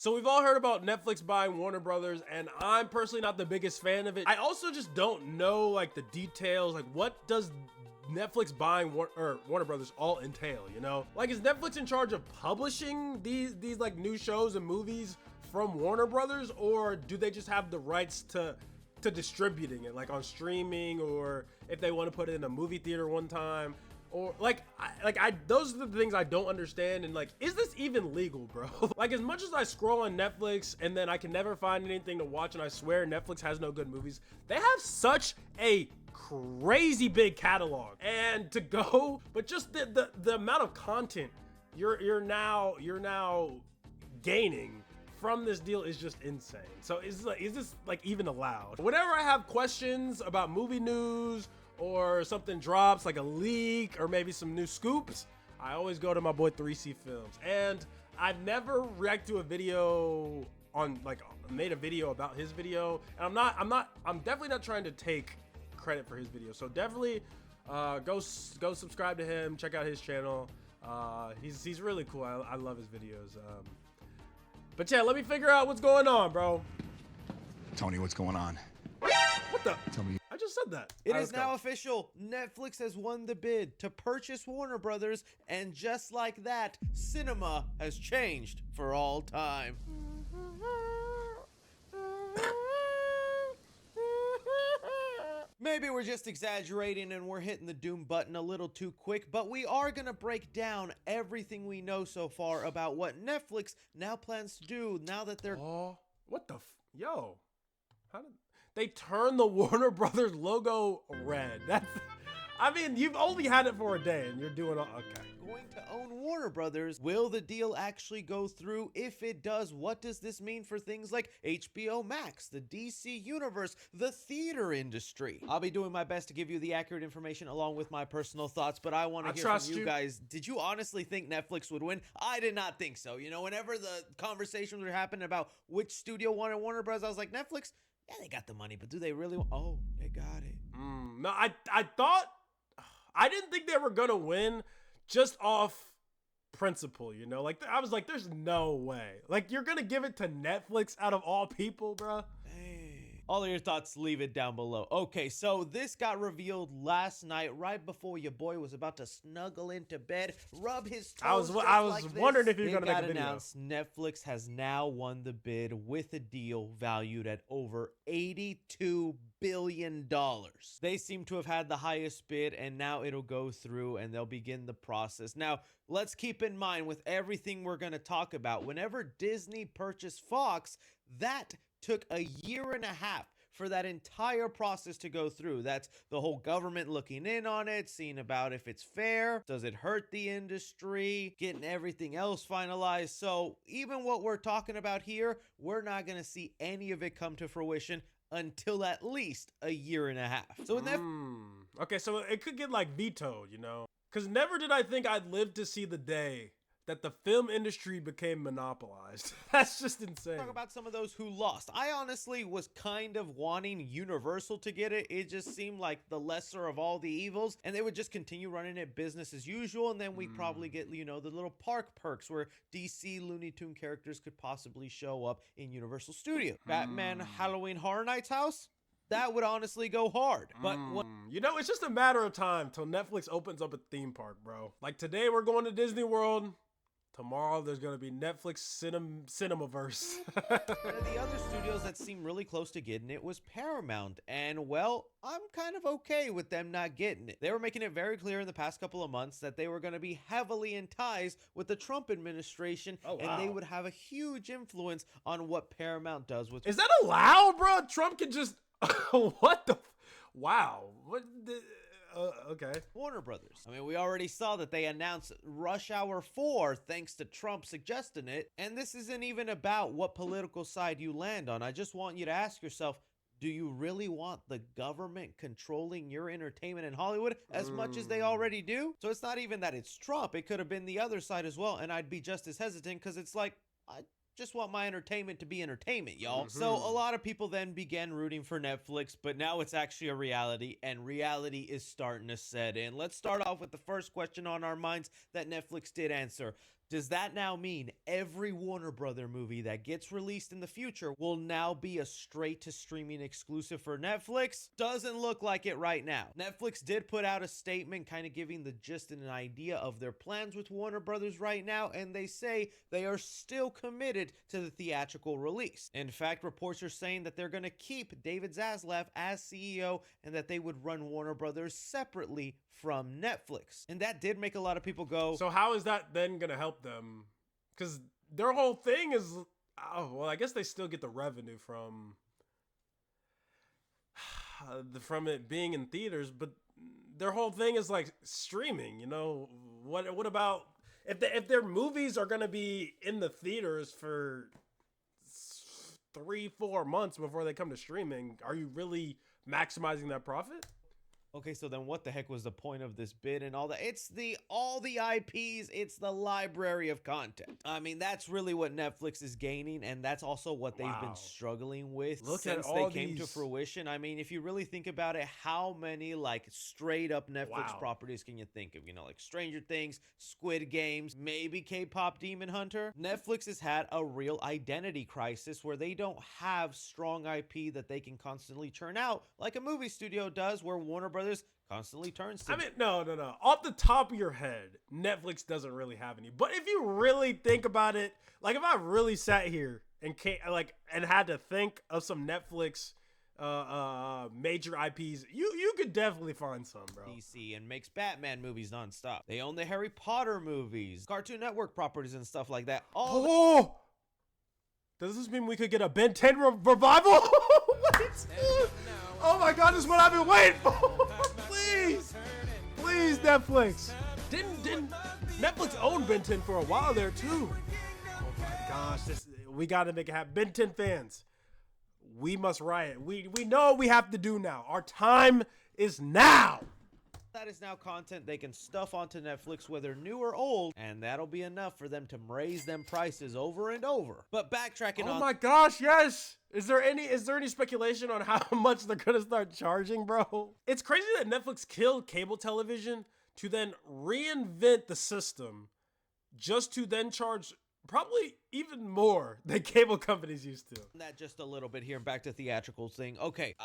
So we've all heard about Netflix buying Warner Brothers, and I'm personally not the biggest fan of it. I also just don't know like the details, like what does Netflix buying Warner Brothers all entail, you know? Like, is Netflix in charge of publishing these like new shows and movies from Warner Brothers, or do they just have the rights to distributing it, like on streaming, or if they want to put it in a movie theater one time? Or those are the things I don't understand. And like, is this even legal, bro? Like, as much as I scroll on Netflix and then I can never find anything to watch, and I swear Netflix has no good movies, they have such a crazy big catalog. And to go, but just the amount of content you're now gaining from this deal is just insane. So is this like even allowed? Whenever I have questions about movie news, or something drops, like a leak or maybe some new scoops, I always go to my boy 3C Films. And I've never reacted to a video on, like, made a video about his video, and I'm definitely not trying to take credit for his video. So definitely go subscribe to him, check out his channel. He's really cool. I love his videos. But yeah, let me figure out what's going on, bro. Tony, what's going on? What the? Tell me. I just said that. It is now official. Netflix has won the bid to purchase Warner Brothers, and just like that, cinema has changed for all time. Maybe we're just exaggerating and we're hitting the doom button a little too quick, but we are going to break down everything we know so far about what Netflix now plans to do now that they're... Oh, what the yo? How did they turn the Warner Brothers logo red? That's, I mean, you've only had it for a day and you're doing all, okay. Going to own Warner Brothers. Will the deal actually go through? If it does, what does this mean for things like HBO Max, the DC Universe, the theater industry? I'll be doing my best to give you the accurate information along with my personal thoughts, but I want to hear from you guys. Did you honestly think Netflix would win? I did not think so. You know, whenever the conversations were happening about which studio wanted Warner Brothers, I was like, Netflix, yeah, they got the money, but do they really? Oh, they got it. No, I thought, I didn't think they were gonna win just off principle, you know? Like, I was like, there's no way. Like, you're gonna give it to Netflix out of all people, bro? Hey. All of your thoughts, leave it down below. Okay, so this got revealed last night, right before your boy was about to snuggle into bed, rub his toes. I was wondering if you were gonna make a video. Announced Netflix has now won the bid with a deal valued at over $82 billion. They seem to have had the highest bid, and now it'll go through and they'll begin the process. Now, let's keep in mind with everything we're going to talk about, whenever Disney purchased Fox, that took a year and a half for that entire process to go through. That's the whole government looking in on it, seeing about if it's fair, does it hurt the industry, getting everything else finalized. So even what we're talking about here, we're not going to see any of it come to fruition until at least a year and a half. So okay, so it could get like vetoed, you know? Because never did I think I'd live to see the day that the film industry became monopolized. That's just insane. Talk about some of those who lost. I honestly was kind of wanting Universal to get it. It just seemed like the lesser of all the evils, and they would just continue running it business as usual, and then we'd probably get, you know, the little park perks where DC Looney Tune characters could possibly show up in Universal Studios. Batman Halloween Horror Nights house? That would honestly go hard. But you know, it's just a matter of time till Netflix opens up a theme park, bro. Like, today we're going to Disney World. Tomorrow there's going to be Netflix Cinemaverse. The other studios that seemed really close to getting it was Paramount. And, well, I'm kind of okay with them not getting it. They were making it very clear in the past couple of months that they were going to be heavily in ties with the Trump administration. Oh, wow. And they would have a huge influence on what Paramount does with... Is that allowed, bro? Trump can just... what the... Wow. What the... okay. Warner Brothers. I mean, we already saw that they announced Rush Hour 4 thanks to Trump suggesting it. And this isn't even about what political side you land on. I just want you to ask yourself, do you really want the government controlling your entertainment in Hollywood as much as they already do? So it's not even that it's Trump. It could have been the other side as well. And I'd be just as hesitant because it's like, I just want my entertainment to be entertainment, y'all. So a lot of people then began rooting for Netflix, but now it's actually a reality, and reality is starting to set in. Let's start off with the first question on our minds that Netflix did answer. Does that now mean every Warner Brother movie that gets released in the future will now be a straight to streaming exclusive for Netflix? Doesn't look like it right now. Netflix did put out a statement kind of giving the gist and an idea of their plans with Warner Brothers right now, and they say they are still committed to the theatrical release. In fact, reports are saying that they're going to keep David Zaslav as CEO and that they would run Warner Brothers separately from Netflix. And that did make a lot of people go, So how is that then gonna help them? Because their whole thing is, oh well, I guess they still get the revenue from from it being in theaters, but their whole thing is like streaming. You know, what about if their movies are gonna be in the theaters for 3-4 months before they come to streaming? Are you really maximizing that profit? okay, so then what the heck was the point of this bid and all that? It's all the IPs, it's the library of content. I mean, that's really what Netflix is gaining, and that's also what they've been Wow. struggling with Look at since all they came to these- fruition. I mean, if you really think about it, how many like straight up Netflix Wow. properties can you think of? You know, like Stranger Things, Squid Games, maybe K-pop Demon Hunter. Netflix has had a real identity crisis where they don't have strong IP that they can constantly churn out like a movie studio does, where Warner Brothers constantly turns to. I mean, no. Off the top of your head, Netflix doesn't really have any. But if you really think about it, like if I really sat here and and had to think of some Netflix major IPs, you could definitely find some, bro. DC and makes Batman movies nonstop. They own the Harry Potter movies, Cartoon Network properties, and stuff like that. All Oh, does this mean we could get a Ben 10 revival? What? Oh my God, this is what I've been waiting for. Please, Netflix. Didn't Netflix own Ben 10 for a while there too? Oh my gosh, we gotta make it happen. Ben 10 fans, we must riot. We know what we have to do now. Our time is now. that is now content they can stuff onto Netflix, whether new or old, and that'll be enough for them to raise them prices over and over. But backtracking Oh on my gosh, yes. Is there any speculation on how much they're gonna start charging, bro? It's crazy that Netflix killed cable television to then reinvent the system just to then charge probably even more than cable companies used to. that just a little bit here and back to theatrical thing. Okay,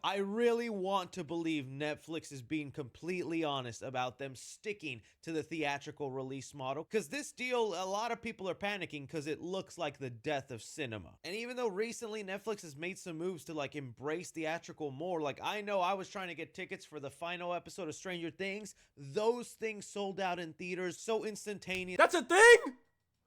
I really want to believe Netflix is being completely honest about them sticking to the theatrical release model, because this deal, a lot of people are panicking because it looks like the death of cinema. And even though recently Netflix has made some moves to like embrace theatrical more, like I know I was trying to get tickets for the final episode of Stranger Things, those things sold out in theaters so instantaneous. That's a thing?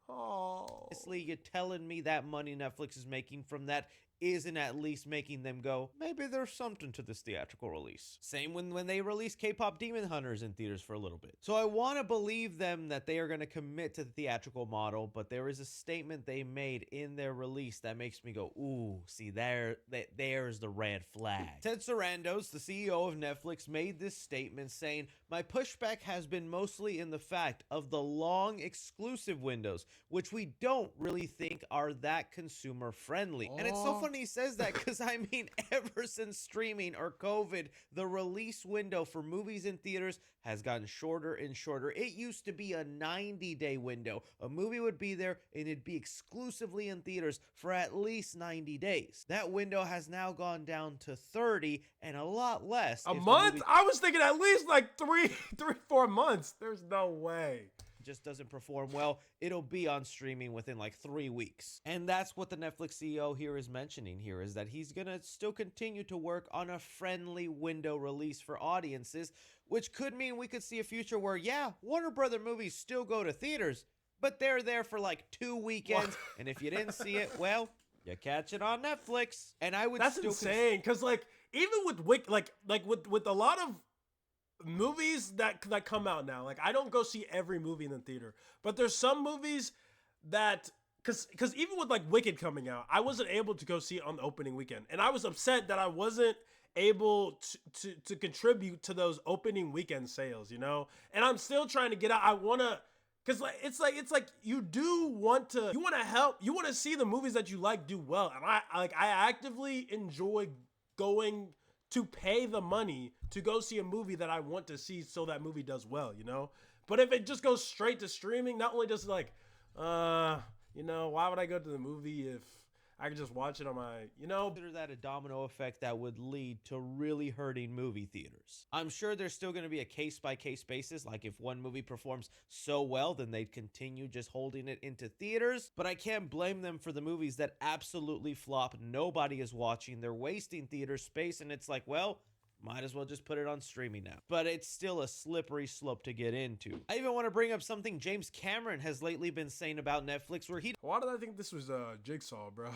Oh. Honestly, you're telling me that money Netflix is making from that isn't at least making them go, maybe there's something to this theatrical release. Same when they released K-pop Demon Hunters in theaters for a little bit. So I want to believe them that they are going to commit to the theatrical model, but there is a statement they made in their release that makes me go, ooh, see there's the red flag. Ted Sarandos, the CEO of Netflix, made this statement saying, my pushback has been mostly in the fact of the long exclusive windows, which we don't really think are that consumer friendly. And it's so funny he says that because I mean, ever since streaming or COVID, the release window for movies in theaters has gotten shorter and shorter. It used to be a 90-day window. A movie would be there and it'd be exclusively in theaters for at least 90 days. That window has now gone down to 30 and a lot less. A if the month? movie I was thinking at least like 4 months. There's no way. just doesn't perform well, it'll be on streaming within like 3 weeks. And that's what the Netflix CEO here is mentioning here, is that he's gonna still continue to work on a friendly window release for audiences, which could mean we could see a future where, yeah, Warner Brother movies still go to theaters, but they're there for like 2 weekends, and if you didn't see it, well, you catch it on Netflix. And I would That's still insane. Cause like even with with a lot of movies that come out now, like I don't go see every movie in the theater, but there's some movies that because even with like Wicked coming out, I wasn't able to go see it on the opening weekend, and I was upset that I wasn't able to contribute to those opening weekend sales, you know. And I'm still trying to get out. I want to, because it's like you want to help, you want to see the movies that you like do well, and I actively enjoy going to pay the money to go see a movie that I want to see so that movie does well, you know? But if it just goes straight to streaming, not only does it like, why would I go to the movie if I could just watch it on my, Consider that a domino effect that would lead to really hurting movie theaters. I'm sure there's still going to be a case-by-case basis, like if one movie performs so well, then they'd continue just holding it into theaters, but I can't blame them for the movies that absolutely flop. Nobody is watching, they're wasting theater space, and it's like, well, might as well just put it on streaming now. But it's still a slippery slope to get into. I even want to bring up something James Cameron has lately been saying about Netflix, where he Why did I think this was Jigsaw, bro?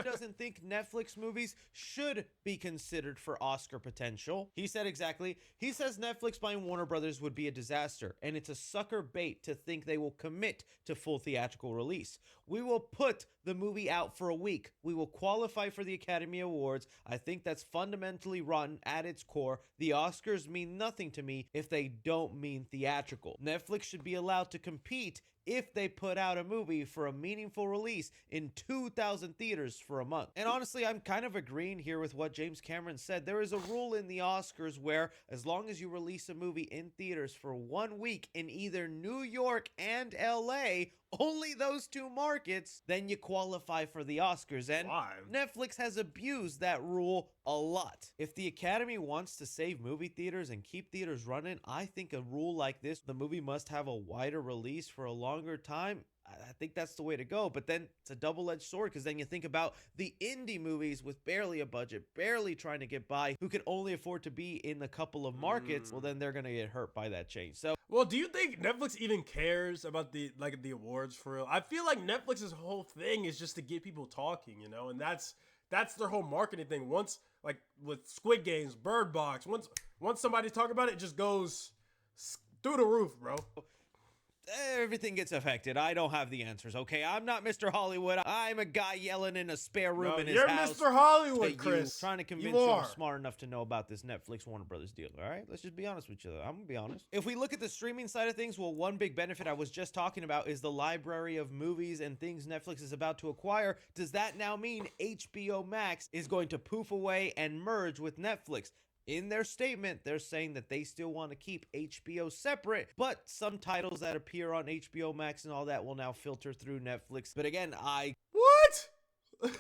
doesn't think Netflix movies should be considered for Oscar potential. He said exactly, he says Netflix buying Warner Brothers would be a disaster, and it's a sucker bait to think they will commit to full theatrical release. We will put the movie out for a week. We will qualify for the Academy Awards. I think that's fundamentally rotten at its core. The Oscars mean nothing to me if they don't mean theatrical. Netflix should be allowed to compete if they put out a movie for a meaningful release in 2,000 theaters for a month. And honestly, I'm kind of agreeing here with what James Cameron said. There is a rule in the Oscars where as long as you release a movie in theaters for 1 week in either New York and LA, only those two markets, then you qualify for the Oscars. And Why? Netflix has abused that rule a lot. If the Academy wants to save movie theaters and keep theaters running, I think a rule like this, the movie must have a wider release for a longer time. I think that's the way to go. But then it's a double-edged sword, because then you think about the indie movies with barely a budget, barely trying to get by, who can only afford to be in a couple of markets. Well, then they're going to get hurt by that change. So well, do you think Netflix even cares about the awards for real? I feel like Netflix's whole thing is just to get people talking, and that's their whole marketing thing. Once, like with Squid Games, Bird Box, once somebody's talking about it, it just goes through the roof, bro. everything gets affected. I don't have the answers, okay? I'm not Mr. Hollywood. I'm a guy yelling in a spare room in his house. You're Mr. Hollywood, you, Chris. trying to convince you I'm smart enough to know about this Netflix Warner Brothers deal, all right? Let's just be honest with each other. I'm gonna be honest. If we look at the streaming side of things, well, one big benefit I was just talking about is the library of movies and things Netflix is about to acquire. Does that now mean HBO Max is going to poof away and merge with Netflix? In their statement, they're saying that they still want to keep HBO separate, but some titles that appear on HBO Max and all that will now filter through Netflix. But again, What?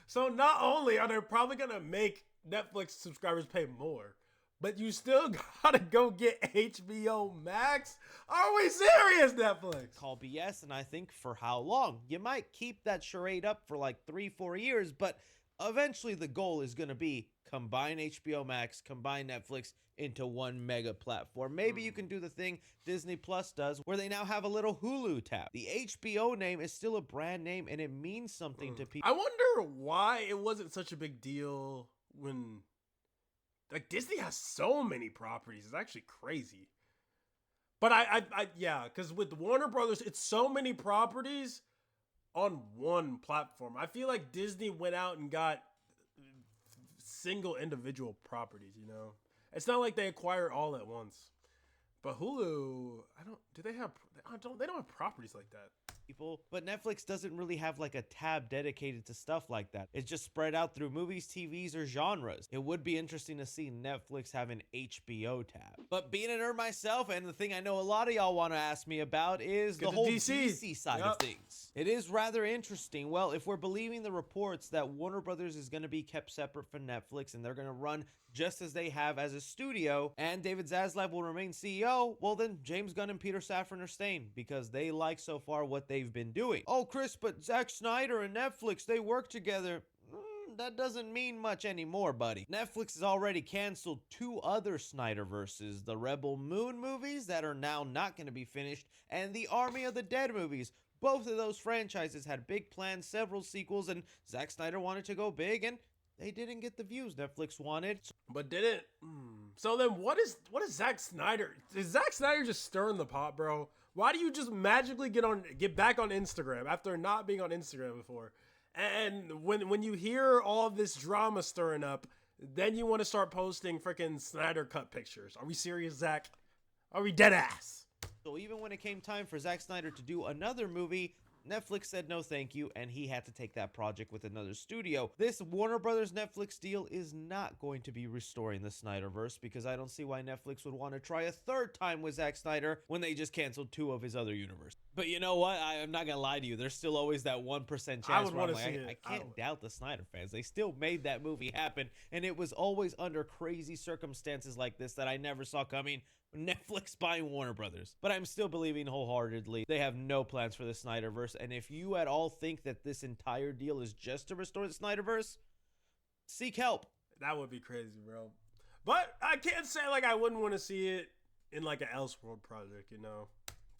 So not only are they probably going to make Netflix subscribers pay more, but you still gotta go get HBO Max? Are we serious, Netflix? call BS, and I think for how long? You might keep that charade up for like 3-4 years, but eventually the goal is going to be combine HBO Max, combine Netflix into one mega platform. Maybe you can do the thing Disney Plus does, where they now have a little Hulu tab. The HBO name is still a brand name, and it means something to people. I wonder why it wasn't such a big deal when, like, Disney has so many properties. It's actually crazy. But yeah, because with Warner Brothers, it's so many properties on one platform. I feel like Disney went out and got single individual properties, you know? It's not like they acquire all at once. But Hulu, they don't have properties like that. But Netflix doesn't really have like a tab dedicated to stuff like that. It's just spread out through movies, TVs, or genres. It would be interesting to see Netflix have an HBO tab. But being a nerd myself, and the thing I know a lot of y'all want to ask me about is the whole DC side of things. It is rather interesting. Well, if we're believing the reports that Warner Brothers is going to be kept separate from Netflix and they're going to run just as they have as a studio, and David Zaslav will remain CEO, well then James Gunn and Peter Safran are staying because they like so far what they've been doing. Oh, Chris, but Zack Snyder and Netflix, they work together. That doesn't mean much anymore, buddy. Netflix has already canceled 2 other Snyderverses, the Rebel Moon movies that are now not going to be finished, and the Army of the Dead movies. Both of those franchises had big plans, several sequels, and Zack Snyder wanted to go big, and they didn't get the views Netflix wanted. But didn't. So then what is Zack Snyder? Is Zack Snyder just stirring the pot, bro? Why do you just magically get back on Instagram after not being on Instagram before? And when you hear all this drama stirring up, then you want to start posting freaking Snyder cut pictures. Are we serious, Zack? Are we dead ass? So even when it came time for Zack Snyder to do another movie, Netflix said no thank you, and he had to take that project with another studio. This Warner Brothers Netflix deal is not going to be restoring the Snyderverse, because I don't see why Netflix would want to try a third time with Zack Snyder when they just canceled 2 of his other universes. But you know what? I'm not gonna lie to you. There's still always that 1% chance I would where I'm wanna see like, it. I can't doubt the Snyder fans. They still made that movie happen, and it was always under crazy circumstances like this that I never saw coming. Netflix buying Warner Brothers. But I'm still believing wholeheartedly they have no plans for the Snyderverse. And if you at all think that this entire deal is just to restore the Snyderverse, seek help. That would be crazy, bro. But I can't say like I wouldn't want to see it in like an Elseworld project, you know.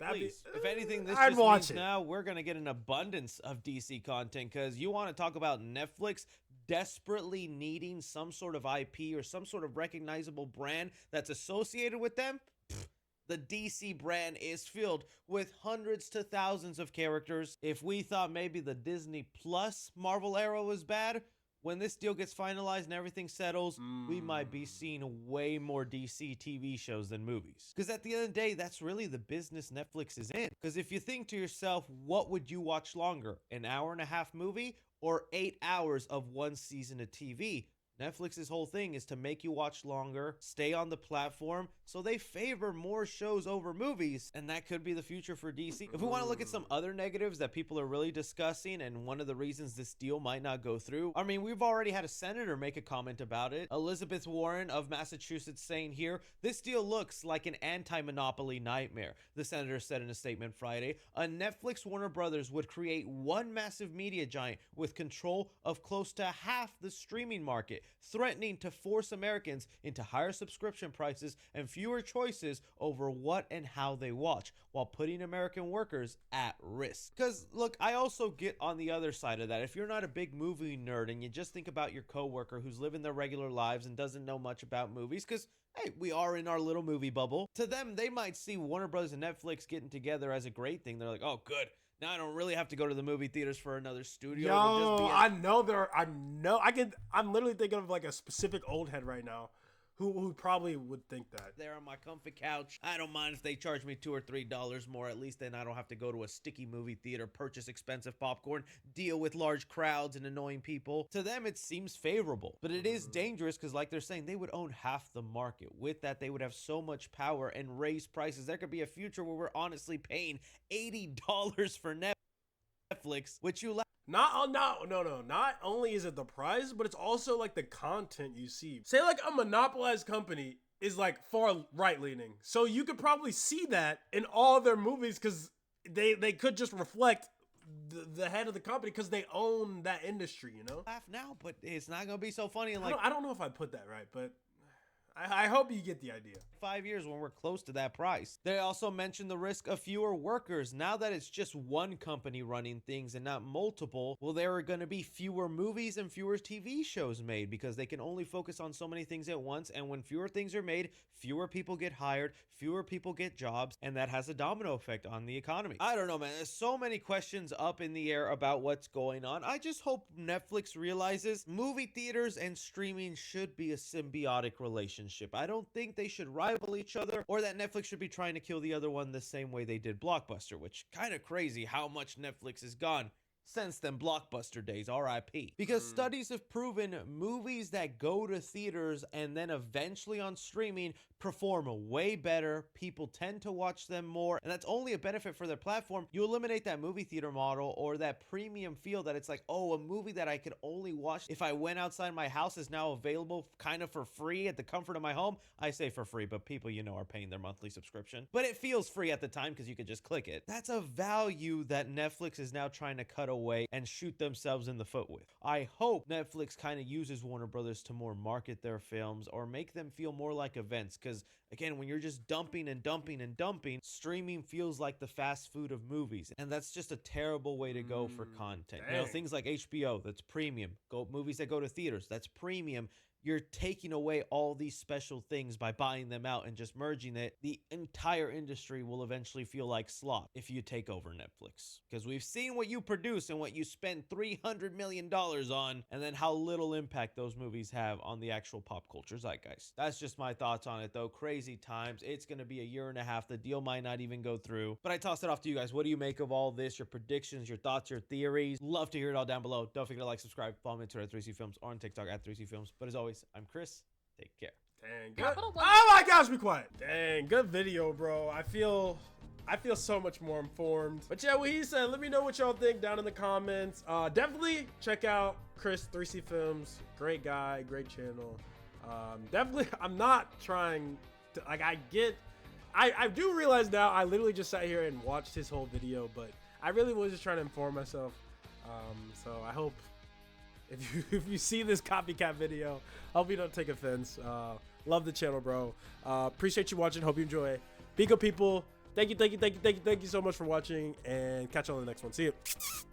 Please, if anything, this I'd just watch means it. now we're going to get an abundance of DC content, because you want to talk about Netflix desperately needing some sort of IP or some sort of recognizable brand that's associated with them. The DC brand is filled with hundreds to thousands of characters. If we thought maybe the Disney Plus Marvel era was bad, when this deal gets finalized and everything settles, we might be seeing way more DC TV shows than movies. Because at the end of the day, that's really the business Netflix is in. Because if you think to yourself, what would you watch longer? An hour-and-a-half movie or 8 hours of one season of TV? Netflix's whole thing is to make you watch longer, stay on the platform, so they favor more shows over movies, and that could be the future for DC. If we want to look at some other negatives that people are really discussing, and one of the reasons this deal might not go through, I mean, we've already had a senator make a comment about it. Elizabeth Warren of Massachusetts saying here, this deal looks like an anti-monopoly nightmare. The senator said in a statement Friday, a Netflix Warner Brothers would create one massive media giant with control of close to half the streaming market, threatening to force Americans into higher subscription prices and fewer choices over what and how they watch, while putting American workers at risk. Because, look, I also get on the other side of that. If you're not a big movie nerd and you just think about your coworker who's living their regular lives and doesn't know much about movies, because hey, we are in our little movie bubble. To them, they might see Warner Bros. And Netflix getting together as a great thing. They're like, oh, good. Now I don't really have to go to the movie theaters for another studio. Yo, I'm literally thinking of like a specific old head right now who probably would think that. There on my comfy couch. I don't mind if they charge me $2 or $3 more. At least then I don't have to go to a sticky movie theater, purchase expensive popcorn, deal with large crowds and annoying people. To them, it seems favorable, but it is dangerous because, like they're saying, they would own half the market. With that, they would have so much power and raise prices. There could be a future where we're honestly paying $80 for Netflix, which you No. Not only is it the price, but it's also like the content you see. Say like a monopolized company is like far right leaning, so you could probably see that in all their movies because they could just reflect the head of the company because they own that industry. You know. laugh now, but it's not gonna be so funny. And I don't know if I put that right, but I hope you get the idea. 5 years when we're close to that price. They also mentioned the risk of fewer workers. Now that it's just one company running things and not multiple, well, there are going to be fewer movies and fewer TV shows made because they can only focus on so many things at once. And when fewer things are made, fewer people get hired, fewer people get jobs, and that has a domino effect on the economy. I don't know, man. There's so many questions up in the air about what's going on. I just hope Netflix realizes movie theaters and streaming should be a symbiotic relationship. I don't think they should rival each other, or that Netflix should be trying to kill the other one the same way they did Blockbuster, which kind of crazy how much Netflix has gone since them Blockbuster days, RIP. Because studies have proven movies that go to theaters and then eventually on streaming perform way better. People tend to watch them more, and that's only a benefit for their platform. You eliminate that movie theater model or that premium feel that it's like, oh, a movie that I could only watch if I went outside my house is now available kind of for free at the comfort of my home. I say for free, but people, you know, are paying their monthly subscription. But it feels free at the time because you could just click it. That's a value that Netflix is now trying to cut away and shoot themselves in the foot with. I hope Netflix kind of uses Warner Brothers to more market their films or make them feel more like events, because again, when you're just dumping and dumping and dumping, streaming feels like the fast food of movies, and that's just a terrible way to go for content. You know, things like HBO, that's premium. Movies that go to theaters, that's premium. you're taking away all these special things by buying them out and just merging it. The entire industry will eventually feel like slop if you take over Netflix, because we've seen what you produce and what you spend $300 million on, and then how little impact those movies have on the actual pop culture zeitgeist. That's just my thoughts on it, though. Crazy times. It's going to be a year and a half. The deal might not even go through, but I toss it off to you guys. What do you make of all this? Your predictions, your thoughts, your theories? Love to hear it all down below. Don't forget to like, subscribe, follow me on Twitter at 3C Films, or on TikTok at 3C Films. But as always, I'm Chris. Take care. Dang, good. Oh my gosh, be quiet. Dang, good video, bro. I feel so much more informed. But yeah, what he said, let me know what y'all think down in the comments. Definitely check out Chris 3C Films. Great guy, great channel. Definitely, I'm not trying to, like, I do realize now I literally just sat here and watched his whole video, but I really was just trying to inform myself. So I hope if you see this copycat video, I hope you don't take offense. Love the channel, bro. Appreciate you watching. Hope you enjoy. Be good people. Thank you so much for watching, and catch you on the next one. See you.